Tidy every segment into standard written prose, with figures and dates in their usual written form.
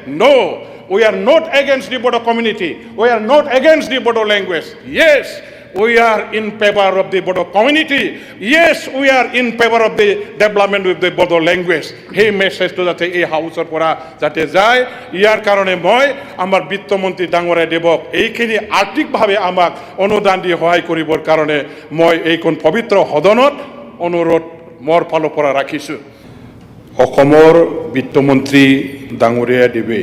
No, we are not against the Bodo community. We are not against the Bodo language. Yes, we are in favor of the Bodo community. Yes, we are in favor of the development with the Bodo language. Hey, message to that এই হাউসৰ পৰা যাতে যায় ইয়াৰ কাৰণে মই আমাৰ বিত্তমন্ত্ৰী ডাঙৰে দেৱক এইখিনি আৰ্থিকভাৱে আমাক অনুদান দি সহায় কৰিবৰ কাৰণে মই এইখন পবিত্ৰ সদনত অনুৰোধ মোৰ ফালৰ পৰা ৰাখিছোঁ অসমৰ বিত্তমন্ত্ৰী ডাঙৰীয়া দেৱে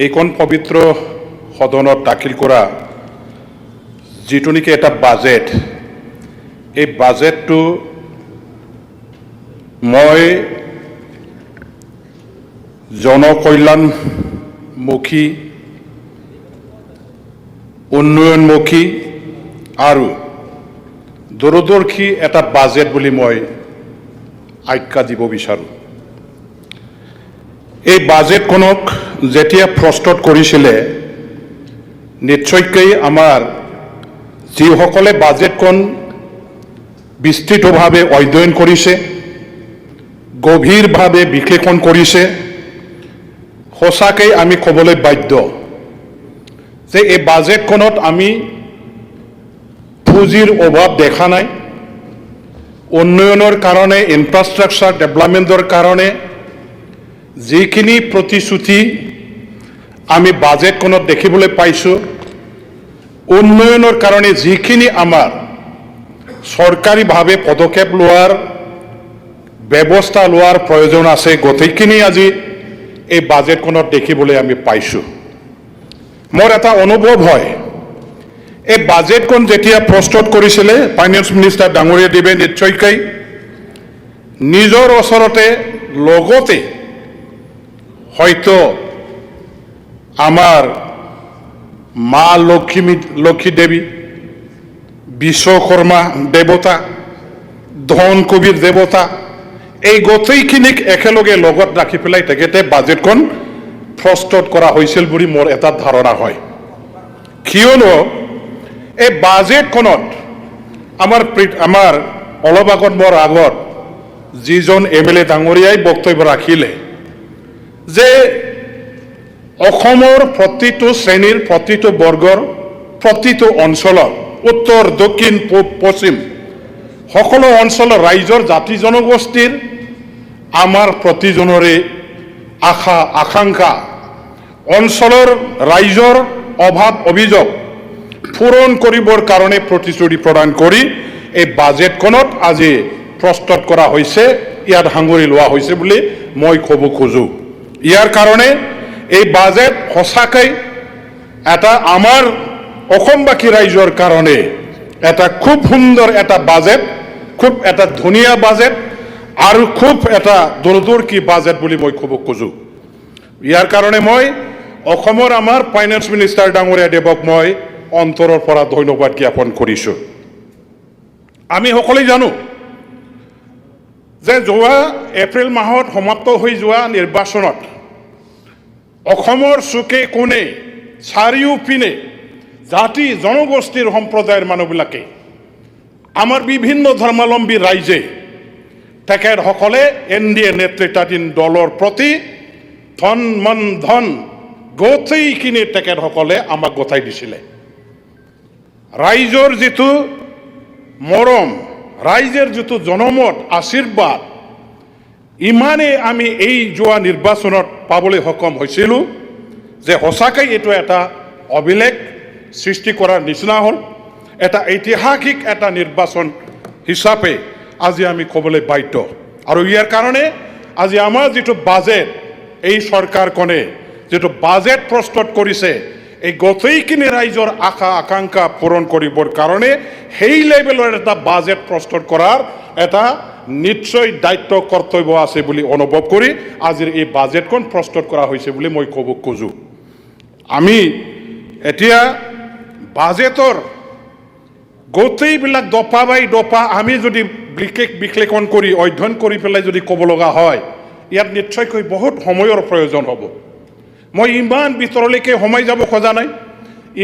এইখন পবিত্ৰ সদনত দাখিল কৰা যিটো নেকি এটা বাজেট এই বাজেটটো মই জনকল্যাণমুখী উন্নয়নমুখী আৰু দূৰদৰ্শী এটা বাজেট বুলি মই আখ্যা দিব বিচাৰোঁ এই বাজেটখনক যেতিয়া প্ৰস্তুত কৰিছিলে নিশ্চয়কৈ আমাৰ যিসকলে বাজেটখন বিস্তৃতভাৱে অধ্যয়ন কৰিছে গভীৰভাৱে বিশ্লেষণ কৰিছে সঁচাকৈ আমি ক'বলৈ বাধ্য যে এই বাজেটখনত আমি পুঁজিৰ অভাৱ দেখা নাই উন্নয়নৰ কাৰণে ইনফ্ৰাষ্ট্ৰাকচাৰ ডেভেলপমেণ্টৰ কাৰণে যিখিনি প্ৰতিশ্ৰুতি আমি বাজেটখনত দেখিবলৈ পাইছোঁ উন্নয়নৰ কাৰণে যিখিনি আমাৰ চৰকাৰীভাৱে পদক্ষেপ লোৱাৰ ব্যৱস্থা লোৱাৰ প্ৰয়োজন আছে গোটেইখিনি আজি এই বাজেটখনত দেখিবলৈ আমি পাইছোঁ মোৰ এটা অনুভৱ হয় এই বাজেটখন যেতিয়া প্ৰস্তুত কৰিছিলে ফাইনেন্স মিনিষ্টাৰ ডাঙৰীয়া দেৱে নিশ্চয়কৈ নিজৰ ওচৰতে লগতে হয়তো আমাৰ মা লক্ষ্মী দেৱী বিশ্বকৰ্মা দেৱতা ধন কবিৰ দেৱতা এই গোটেইখিনিক একেলগে লগত ৰাখি পেলাই তেখেতে বাজেটখন প্ৰস্তুত কৰা হৈছিল বুলি মোৰ এটা ধাৰণা হয় কিয়নো এই বাজেটখনত আমাৰ অলপ আগত মোৰ আগত যিজন এমএলএ ডাঙৰীয়াই বক্তব্য ৰাখিলে যে অসমৰ প্ৰতিটো শ্ৰেণীৰ প্ৰতিটো বৰ্গৰ প্ৰতিটো অঞ্চলৰ উত্তৰ দক্ষিণ পূব পশ্চিম সকলো অঞ্চলৰ ৰাইজৰ জাতি জনগোষ্ঠীৰ আমাৰ প্ৰতিজনৰে আশা আকাংক্ষা অঞ্চলৰ ৰাইজৰ অভাৱ অভিযোগ পূৰণ কৰিবৰ কাৰণে প্ৰতিশ্ৰুতি প্ৰদান কৰি এই বাজেটখনত আজি প্ৰস্তুত কৰা হৈছে ইয়াত সাঙুৰি লোৱা হৈছে বুলি মই ক'ব খোজোঁ ইয়াৰ কাৰণে এই বাজেট সঁচাকৈ এটা আমাৰ অসমবাসী ৰাইজৰ কাৰণে এটা খুব সুন্দৰ এটা বাজেট খুব এটা ধুনীয়া বাজেট আৰু খুব এটা দূৰদৰ্শী বাজেট বুলি মই ক'ব খোজোঁ ইয়াৰ কাৰণে মই অসমৰ আমাৰ ফাইনেন্স মিনিষ্টাৰ ডাঙৰীয়া দেৱক মই অন্তৰৰ পৰা ধন্যবাদ জ্ঞাপন কৰিছোঁ আমি সকলোৱে জানো যে যোৱা এপ্ৰিল মাহত সমাপ্ত হৈ যোৱা নিৰ্বাচনত অসমৰ চুকে কোণে চাৰিওপিনে জাতি জনগোষ্ঠীৰ সম্প্ৰদায়ৰ মানুহবিলাকে আমাৰ বিভিন্ন ধৰ্মাৱলম্বী ৰাইজে তেখেতসকলে এনডিএ নেতৃত্বাধীন দলৰ প্ৰতি ধন গোটেইখিনি তেখেতসকলে আমাক গতাই দিছিলে ৰাইজৰ যিটো মৰম ৰাইজৰ যিটো জনমত আশীৰ্বাদ ইমানেই আমি এই যোৱা নিৰ্বাচনত পাবলৈ সক্ষম হৈছিলোঁ যে সঁচাকৈ এইটো এটা অভিলেখ সৃষ্টি কৰাৰ নিচিনা হ'ল এটা ঐতিহাসিক এটা নিৰ্বাচন হিচাপে আজি আমি ক'বলৈ বাধ্য আৰু ইয়াৰ কাৰণে আজি আমাৰ যিটো বাজেট এই চৰকাৰখনে যিটো বাজেট প্ৰস্তুত কৰিছে এই গোটেইখিনি ৰাইজৰ আশা আকাংক্ষা পূৰণ কৰিবৰ কাৰণে সেই লেভেলৰ এটা বাজেট প্ৰস্তুত কৰাৰ এটা নিশ্চয় দায়িত্ব কৰ্তব্য আছে বুলি অনুভৱ কৰি আজিৰ এই বাজেটখন প্ৰস্তুত কৰা হৈছে বুলি মই ক'ব খোজোঁ আমি এতিয়া বাজেটৰ গোটেইবিলাক দফা বাই দফা আমি যদি বিশ্লেষণ কৰি অধ্যয়ন কৰি পেলাই যদি ক'ব লগা হয় ইয়াত নিশ্চয়কৈ বহুত সময়ৰ প্ৰয়োজন হ'ব মই ইমান ভিতৰলৈকে সোমাই যাব খোজা নাই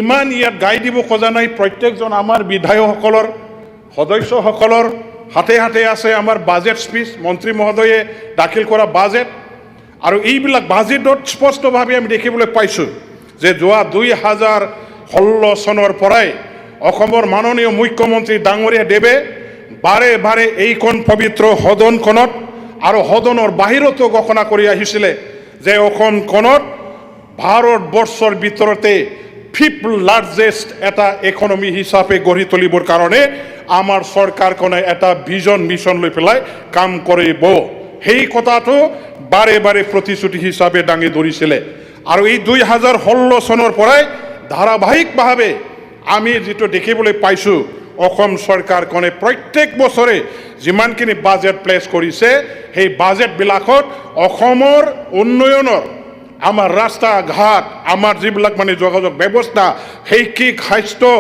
ইমান ইয়াত গাই দিব খোজা নাই প্ৰত্যেকজন আমাৰ বিধায়কসকলৰ সদস্যসকলৰ হাতে হাতে আছে আমাৰ বাজেট স্পিচ মন্ত্ৰী মহোদয়ে দাখিল কৰা বাজেট আৰু এইবিলাক বাজেটত স্পষ্টভাৱে আমি দেখিবলৈ পাইছোঁ যে যোৱা 2016 চনৰ পৰাই অসমৰ মাননীয় মুখ্যমন্ত্ৰী ডাঙৰীয়া দেৱে বাৰে বাৰে এইখন পবিত্ৰ সদনখনত আৰু সদনৰ বাহিৰতো ঘোষণা কৰি আহিছিলে যে অসমখনত ভাৰতবৰ্ষৰ ভিতৰতে 5th লাৰ্জেষ্ট এটা ইকনমি হিচাপে গঢ়ি তুলিবৰ কাৰণে আমাৰ চৰকাৰখনে এটা ভিজন মিছন লৈ পেলাই কাম কৰিব। সেই কথাটো বাৰে বাৰে প্ৰতিশ্ৰুতি হিচাপে দাঙি ধৰিছিলে আৰু এই 2016 চনৰ পৰাই ধাৰাবাহিকভাৱে আমি যিটো দেখিবলৈ পাইছোঁ অসম চৰকাৰখনে প্ৰত্যেক বছৰে যিমানখিনি বাজেট প্লেচ কৰিছে সেই বাজেটবিলাকত অসমৰ উন্নয়নৰ আমাৰ ৰাস্তা ঘাট আমাৰ যিবিলাক মানে যোগাযোগ ব্যৱস্থা শৈক্ষিক স্বাস্থ্য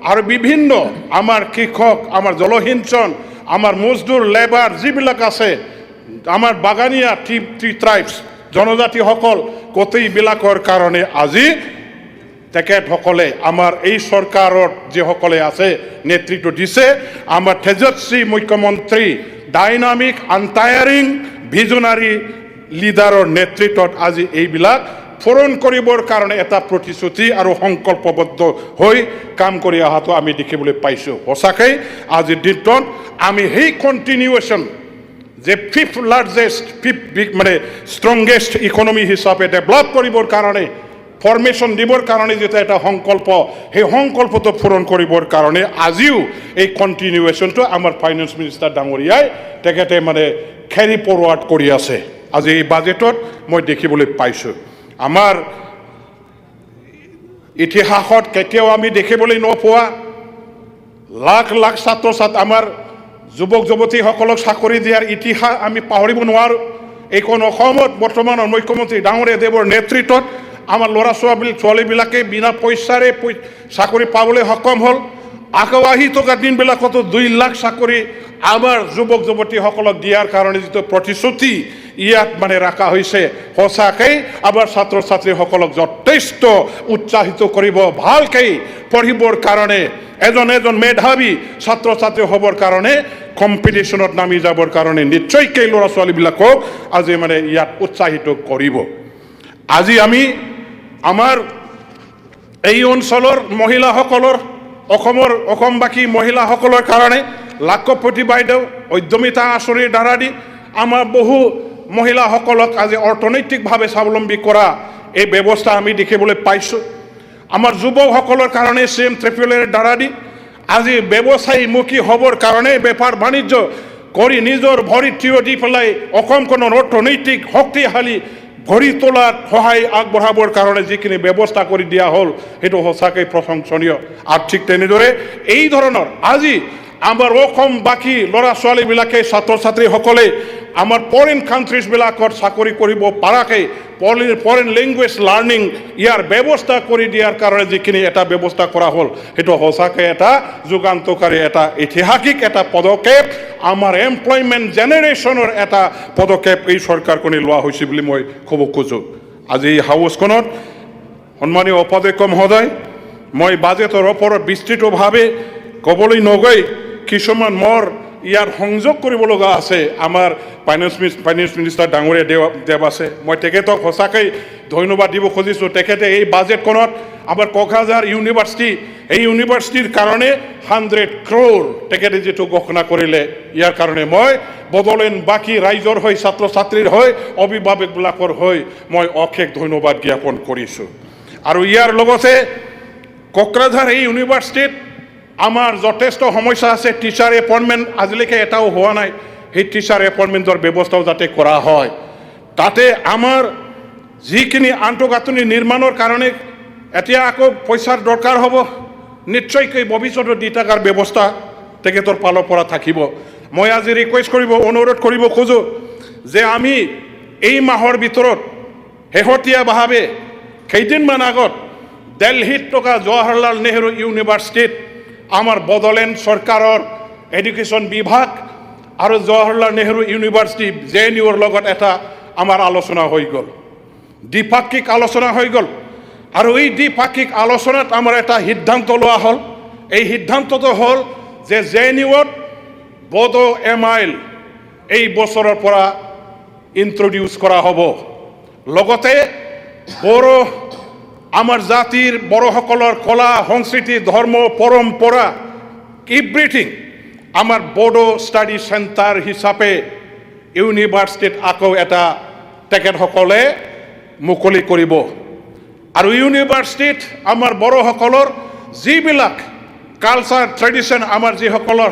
আৰু বিভিন্ন আমাৰ কৃষক আমাৰ জলসিঞ্চন আমাৰ মজদুৰ লেবাৰ যিবিলাক আছে আমাৰ বাগানীয়া ট্ৰাইবছ জনজাতিসকল গোটেইবিলাকৰ কাৰণে আজি তেখেতসকলে আমাৰ এই চৰকাৰত যিসকলে আছে নেতৃত্ব দিছে আমাৰ তেজস্বী মুখ্যমন্ত্ৰী ডাইনামিক আনটায়াৰিং ভিজনাৰী লিডাৰৰ নেতৃত্বত আজি এইবিলাক পূৰণ কৰিবৰ কাৰণে এটা প্ৰতিশ্ৰুতি আৰু সংকল্পবদ্ধ হৈ কাম কৰি অহাটো আমি দেখিবলৈ পাইছোঁ। সঁচাকৈ আজিৰ দিনটোত আমি সেই কণ্টিনিউৱেশ্যন যে 5th লাৰ্জেষ্ট মানে ষ্ট্ৰংগেষ্ট ইকনমি হিচাপে ডেভেলপ কৰিবৰ কাৰণে ফৰ্মেশ্যন দিবৰ কাৰণে যেটা এটা সংকল্প সেই সংকল্পটো পূৰণ কৰিবৰ কাৰণে আজিও এই কণ্টিনিউৱেশ্যনটো আমাৰ ফাইনেন্স মিনিষ্টাৰ ডাঙৰীয়াই তেখেতে মানে কেৰি ফৰৱাৰ্ড কৰি আছে। আজি এই বাজেটত মই দেখিবলৈ পাইছোঁ আমাৰ ইতিহাসত কেতিয়াও আমি দেখিবলৈ নোপোৱা লাখ লাখ ছাত্ৰ ছাত্ৰী আমাৰ যুৱক যুৱতীসকলক চাকৰি দিয়াৰ ইতিহাস আমি পাহৰিব নোৱাৰোঁ। এইখন অসমত বৰ্তমানৰ মুখ্যমন্ত্ৰী ডাঙৰীয়া দেৱৰ নেতৃত্বত আমাৰ ল'ৰা ছোৱালীবিলাকে বিনা পইচাৰে চাকৰি পাবলৈ সক্ষম হ'ল। আকৌ আহি থকা দিনবিলাকতো 2 লাখ চাকৰি আমাৰ যুৱক যুৱতীসকলক দিয়াৰ কাৰণে যিটো প্ৰতিশ্ৰুতি ইয়াত মানে ৰখা হৈছে সঁচাকৈ আমাৰ ছাত্ৰ ছাত্ৰীসকলক যথেষ্ট উৎসাহিত কৰিব ভালকৈ পঢ়িবৰ কাৰণে এজন মেধাৱী ছাত্ৰ ছাত্ৰী হ'বৰ কাৰণে কম্পিটিশ্যনত নামি যাবৰ কাৰণে নিশ্চয়কৈ ল'ৰা ছোৱালীবিলাকক আজি মানে ইয়াত উৎসাহিত কৰিব। আজি আমি আমাৰ এই অঞ্চলৰ মহিলাসকলৰ অসমবাসী মহিলাসকলৰ কাৰণে লাখপতি বাইদেউ উদ্যমিতা আঁচনিৰ দ্বাৰা দি আমাৰ বহু মহিলাসকলক আজি অৰ্থনৈতিকভাৱে স্বাৱলম্বী কৰা এই ব্যৱস্থা আমি দেখিবলৈ পাইছোঁ। আমাৰ যুৱকসকলৰ কাৰণে CM ট্ৰিপলৰ দ্বাৰা দি আজি ব্যৱসায়ীমুখী হ'বৰ কাৰণে বেপাৰ বাণিজ্য কৰি নিজৰ ভৰিত থিয় দি পেলাই অসমখনৰ অৰ্থনৈতিক শক্তিশালী গঢ়ি তোলাত সহায় আগবঢ়াবৰ কাৰণে যিখিনি ব্যৱস্থা কৰি দিয়া হ'ল সেইটো সঁচাকৈ প্ৰশংসনীয়। আৰু ঠিক তেনেদৰে এই ধৰণৰ আজি আমাৰ অসমবাসী ল'ৰা ছোৱালীবিলাকে ছাত্ৰ ছাত্ৰীসকলে আমাৰ ফৰেইন কাণ্ট্ৰিজবিলাকত চাকৰি কৰিব পৰাকৈ ফৰেইন লেংগুৱেজ লাৰ্ণিং ইয়াৰ ব্যৱস্থা কৰি দিয়াৰ কাৰণে যিখিনি এটা ব্যৱস্থা কৰা হ'ল সেইটো সঁচাকৈ এটা যুগান্তকাৰী এটা ঐতিহাসিক এটা পদক্ষেপ আমাৰ এমপ্লয়মেণ্ট জেনেৰেশ্যনৰ এটা পদক্ষেপ এই চৰকাৰখনে লোৱা হৈছে বুলি মই ক'ব খোজোঁ। আজি এই হাউচখনত সন্মানীয় উপাধ্যক্ষ মহোদয় মই বাজেটৰ ওপৰত বিস্তৃতভাৱে ক'বলৈ নগৈ কিছুমান মোৰ ইয়াৰ সংযোগ কৰিব লগা আছে। আমাৰ ফাইনেন্স মিনিষ্টাৰ ডাঙৰীয়া দেৱ আছে মই তেখেতক সঁচাকৈ ধন্যবাদ দিব খুজিছোঁ। তেখেতে এই বাজেটখনত আমাৰ কোকৰাঝাৰ ইউনিভাৰ্চিটি এই ইউনিভাৰ্চিটিৰ কাৰণে 100 crore তেখেতে যিটো ঘোষণা কৰিলে ইয়াৰ কাৰণে মই বড়োলেণ্ডবাসী ৰাইজৰ হৈ ছাত্ৰ ছাত্ৰীৰ হৈ অভিভাৱকবিলাকৰ হৈ মই অশেষ ধন্যবাদ জ্ঞাপন কৰিছোঁ। আৰু ইয়াৰ লগতে কোকৰাঝাৰ এই ইউনিভাৰ্চিটিত আমাৰ যথেষ্ট সমস্যা আছে। টিচাৰ এপইণ্টমেণ্ট আজিলৈকে এটাও হোৱা নাই। সেই টিচাৰ এপইণ্টমেণ্টৰ ব্যৱস্থাও যাতে কৰা হয় তাতে আমাৰ যিখিনি আন্তঃগাঁথনি নিৰ্মাণৰ কাৰণে এতিয়া আকৌ পইচাৰ দৰকাৰ হ'ব নিশ্চয়কৈ ভৱিষ্যতৰ দি থকাৰ ব্যৱস্থা তেখেতৰ ফালৰ পৰা থাকিব। মই আজি ৰিকুৱেষ্ট অনুৰোধ কৰিব খোজোঁ যে আমি এই মাহৰ ভিতৰত শেহতীয়াভাৱে কেইদিনমান আগত দিল্লীত থকা জৱাহৰলাল নেহৰু ইউনিভাৰ্চিটিত আমাৰ বড়োলেণ্ড চৰকাৰৰ এডুকেশ্যন বিভাগ আৰু জৱাহৰলাল নেহৰু ইউনিভাৰ্চিটি JNUৰ লগত এটা আমাৰ আলোচনা হৈ গ'ল দ্বিপাক্ষিক আলোচনা হৈ গ'ল আৰু এই দ্বিপাক্ষিক আলোচনাত আমাৰ এটা সিদ্ধান্ত লোৱা হ'ল। এই সিদ্ধান্তটো হ'ল যে JNUত বড়ো MIL এই বছৰৰ পৰা ইন্ট্ৰডিউচ কৰা হ'ব লগতে বড়ো আমাৰ জাতিৰ বড়োসকলৰ কলা সংস্কৃতি ধৰ্ম পৰম্পৰা এভৰিথিং আমাৰ বড়ো ষ্টাডি চেণ্টাৰ হিচাপে ইউনিভাৰ্চিটিত আকৌ এটা তেখেতসকলে মুকলি কৰিব আৰু ইউনিভাৰ্চিটিত আমাৰ বড়োসকলৰ যিবিলাক কালচাৰ ট্ৰেডিশ্যন আমাৰ যিসকলৰ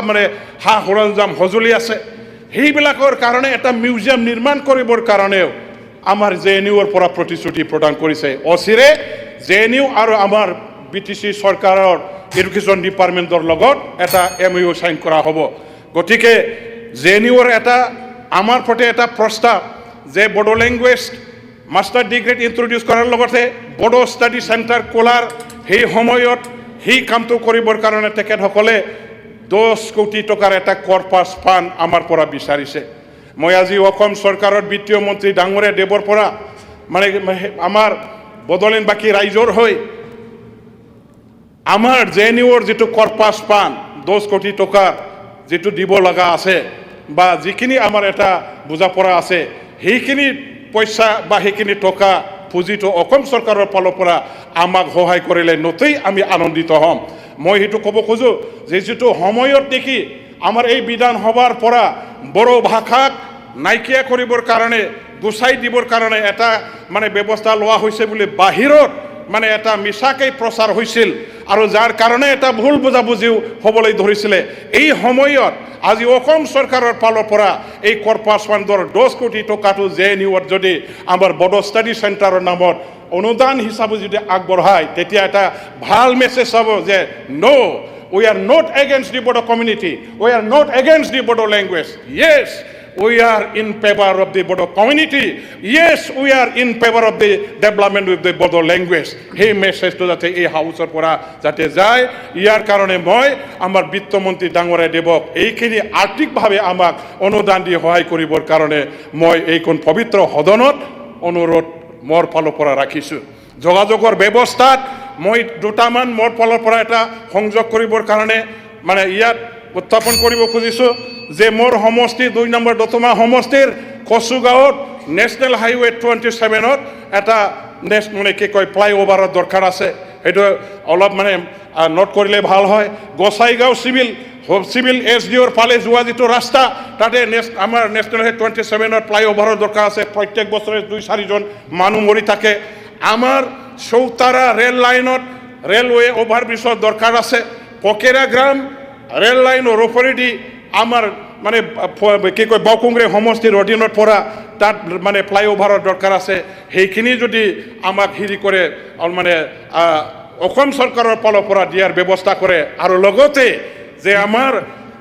মানে সা সৰঞ্জাম সঁজুলি আছে সেইবিলাকৰ কাৰণে এটা মিউজিয়াম নিৰ্মাণ কৰিবৰ কাৰণেও আমাৰ JNUৰ পৰা প্ৰতিশ্ৰুতি প্ৰদান কৰিছে অচিৰে JNU আৰু আমাৰ BTC চৰকাৰৰ এডুকেশ্যন ডিপাৰ্টমেণ্টৰ লগত এটা MOU সাইন কৰা হ'ব গতিকে JNUৰ এটা আমাৰ প্ৰতি এটা প্ৰস্তাৱ যে বড়ো লেংগুৱেজ মাষ্টাৰ ডিগ্ৰীত ইন্ট্ৰডিউচ কৰাৰ লগতে বড়ো ষ্টাডি চেণ্টাৰ খোলাৰ সেই সময়ত সেই কামটো কৰিবৰ কাৰণে তেখেতসকলে 10 কোটি টকাৰ এটা কৰ্পাছ ফাণ্ড আমাৰ পৰা বিচাৰিছে মই আজি অসম চৰকাৰৰ বিত্তীয় মন্ত্ৰী ডাঙৰীয়া দেৱৰ পৰা মানে আমাৰ বড়োলেণ্ডবাসী ৰাইজৰ হৈ আমাৰ JNUৰ যিটো কৰ্পাছ ফাণ্ড 10 কোটি টকা যিটো দিব লগা আছে বা যিখিনি আমাৰ এটা বুজা পৰা আছে সেইখিনি পইচা বা সেইখিনি টকা পুঁজিটো অসম চৰকাৰৰ ফালৰ পৰা আমাক সহায় কৰিলে নথৈ আমি আনন্দিত হ'ম মই সেইটো ক'ব খোজো যে যিটো সময়ত দেখি আমাৰ এই বিধানসভাৰ পৰা বড়ো ভাষাক নাইকিয়া কৰিবৰ কাৰণে গুচাই দিবৰ কাৰণে এটা মানে ব্যৱস্থা লোৱা হৈছে বুলি বাহিৰত মানে এটা মিছাকৈ প্ৰচাৰ হৈছিল আৰু যাৰ কাৰণে এটা ভুল বুজাবুজিও হ'বলৈ ধৰিছিলে এই সময়ত আজি অসম চৰকাৰৰ ফালৰ পৰা এই কৰ্পাছ ফাণ্ডৰ 10 কোটি টকাটো JNUত যদি আমাৰ বড়ো ষ্টাডি চেণ্টাৰৰ নামত অনুদান হিচাপে যদি আগবঢ়ায় তেতিয়া এটা ভাল মেছেজ হ'ব যে নো we are not against the Bodo community we are not against the Bodo language yes we are in favor of the Bodo community yes we are in favor of the development of the Bodo language hey message to যাতে এই হাউসৰ পৰা যাতে যায় ইয়াৰ কাৰণে মই আমাৰ বিত্তমন্ত্ৰী ডাঙৰীয়া দেৱক এইখিনি আৰ্থিকভাৱে আমাক অনুদান দি সহায় কৰিবৰ কাৰণে মই এইখন পবিত্ৰ সদনত অনুৰোধ মোৰ ফালৰ পৰা ৰাখিছোঁ যোগাযোগৰ ব্যৱস্থাত মই দুটামান মোৰ ফালৰ পৰা এটা সংযোগ কৰিবৰ কাৰণে মানে ইয়াত উত্থাপন কৰিব খুজিছোঁ যে মোৰ সমষ্টি 2 নম্বৰ দতমা সমষ্টিৰ কচুগাঁৱত নেশ্যনেল হাইৱে 27ত এটা মানে কি কয় ফ্লাইঅভাৰৰ দৰকাৰ আছে সেইটো অলপ মানে নোট কৰিলে ভাল হয় গোসাইগাঁও চিভিল SDOৰ ফালে যোৱা যিটো ৰাস্তা তাতে আমাৰ নেশ্যনেল হাইৱে 27ত ফ্লাইঅভাৰৰ দৰকাৰ আছে প্ৰত্যেক বছৰে 2-4 জন মানুহ মৰি থাকে আমাৰ চৌতাৰা ৰেল লাইনত ৰেলৱে অভাৰব্ৰিজৰ দৰকাৰ আছে পকেৰা গ্ৰাম ৰেল লাইনৰ ওপৰেদি আমাৰ মানে কি কয় বাউকুংগ্ৰে সমষ্টিৰ অধীনত পৰা তাত মানে ফ্লাইঅভাৰৰ দৰকাৰ আছে সেইখিনি যদি আমাক হেৰি কৰে মানে অসম চৰকাৰৰ ফালৰ পৰা দিয়াৰ ব্যৱস্থা কৰে আৰু লগতে যে আমাৰ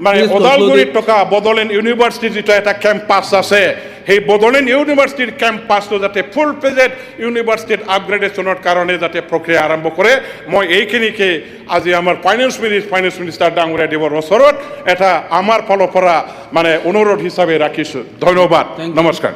মানে ওদালগুৰিত থকা বড়োলেণ্ড ইউনিভাৰ্চিটিৰ যিটো এটা কেম্পাছ আছে সেই বড়োলেণ্ড ইউনিভাৰ্চিটিৰ কেম্পাছটো যাতে ফুল প্লেজেড ইউনিভাৰ্চিটিত আপগ্ৰেডেশ্যনৰ কাৰণে যাতে প্ৰক্ৰিয়া আৰম্ভ কৰে মই এইখিনিকে আজি আমাৰ ফাইনেন্স মিনিষ্টাৰ ডাঙৰীয়া দেৱৰ ওচৰত এটা আমাৰ ফালৰ পৰা মানে অনুৰোধ হিচাপে ৰাখিছোঁ ধন্যবাদ নমস্কাৰ